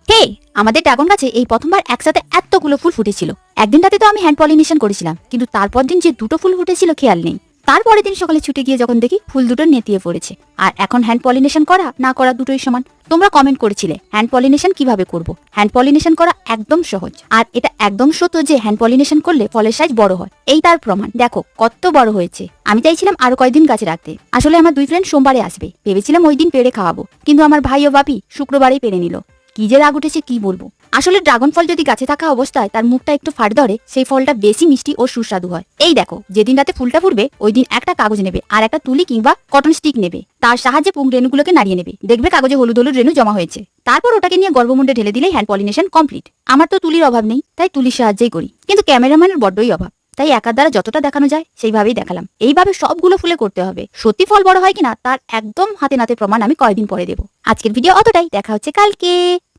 হে, আমাদের ড্রাগন গাছে এই প্রথমবার একসাথে এতগুলো ফুল ফুটেছিল। একদিন রাতে তো আমি হ্যান্ড পলিনেশন করেছিলাম, কিন্তু তারপর দিন যে দুটো ফুল ফুটেছিল খেয়াল নেই। তারপরের দিন সকালে ছুটে গিয়ে যখন দেখি ফুল দুটো নেতিয়ে পড়েছে। আর এখন হ্যান্ড পলিনেশন করা না করা দুটোই সমান। তোমরা কমেন্ট করেছিলে হ্যান্ড পলিনেশন কিভাবে করব। হ্যান্ড পলিনেশন করা একদম সহজ, আর এটা একদম সত্য যে হ্যান্ড পলিনেশন করলে ফলের সাইজ বড় হয়। এই তার প্রমাণ, দেখো কত বড় হয়েছে। আমি চাইছিলাম আরো কয়েকদিন গাছে রাখতে। আসলে আমার দুই ফ্রেন্ড সোমবারে আসবে, ভেবেছিলাম ওই দিন পেড়ে খাওয়াবো, কিন্তু আমার ভাই ও বাপি শুক্রবারেই পেড়ে নিল। কি যে রাগ উঠেছে কি বলবো। আসলে ড্রাগন ফল যদি গাছে থাকা অবস্থায় তার মুখটা একটু ফাট ধরে, সেই ফলটা বেশি মিষ্টি ও সুস্বাদু হয়। এই দেখো, যেদিন রাতে ফুলটা ফুটবে ওই দিন একটা কাগজ নেবে আর একটা তুলি কিংবা কটন স্টিক নেবে, তার সাহায্যে পুং রেণুগুলোকে নাড়িয়ে নেবে। দেখবে কাগজে হলুদ হলুদ রেণু জমা হয়েছে। তারপর ওটাকে নিয়ে গর্ভমুণ্ডে ঢেলে দিলেই হ্যান্ড পলিনেশন কমপ্লিট। আমার তো তুলির অভাব নেই, তাই তুলির সাহায্যেই করি, কিন্তু ক্যামেরাম্যানের বড্ডই অভাব, তাই একার দ্বারা যতটা দেখানো যায় সেইভাবেই দেখালাম। এইভাবে সবগুলো ফুলে করতে হবে। সত্যি ফল বড় হয় কিনা তার একদম হাতে নাতে প্রমাণ আমি কয়েকদিন পরে দেবো। আজকের ভিডিও অতটাই, দেখা হচ্ছে কালকে।